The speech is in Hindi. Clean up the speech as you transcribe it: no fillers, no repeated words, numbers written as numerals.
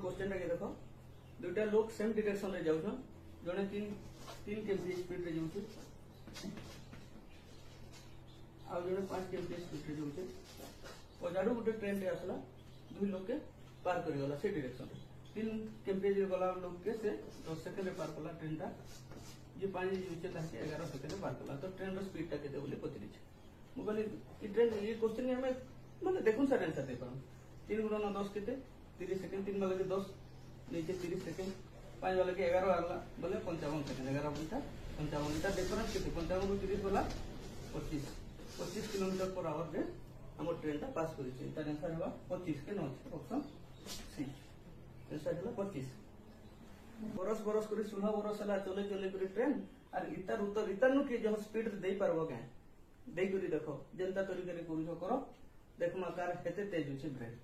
क्वेश्चन के देख दुईटा लोग सेम डायरेक्शन रे जाउछन जने 3 km स्पीड रे जाउछे आ जने 5 km स्पीड रे जाउछे पजाडू गुटे ट्रेन रे आसला दुई लोग के पार कर गला से डायरेक्शन 3 km रे गला लोग के से 10 सेकंड रे पार कला ट्रेन ता जे पानी जाउछे ताके 11 सेकंड रे पार कला तो ट्रेन रो स्पीड ता केते बोले पचरी छे मु कहली ई ट्रेन ये क्वेश्चन में हमें माने देखुन सर आंसर दे पाऊं 3 गुणा 9 10 केते 30 सेकंड 3 वाले के 10 नीचे 30 सेकंड 5 वाले के 11 आला बोले 55 सेकंड 11 घंटा 55 घंटा डिफरेंस केते 55 रो 30 वाला 25 किलोमीटर पर आवर रे हम ट्रेन ता पास करि छै तार आंसर हवा 25 के 9 ऑप्शन सी आंसर हला 25 बरस बरस करी 16 बरस हला चले चले करी ट्रेन और इतार उतर इतार नु के जो स्पीड दे पारबो के देई करी देखो जेंता तरीके रे करू करो देखमा कार हेते तेज होचे ब्रेक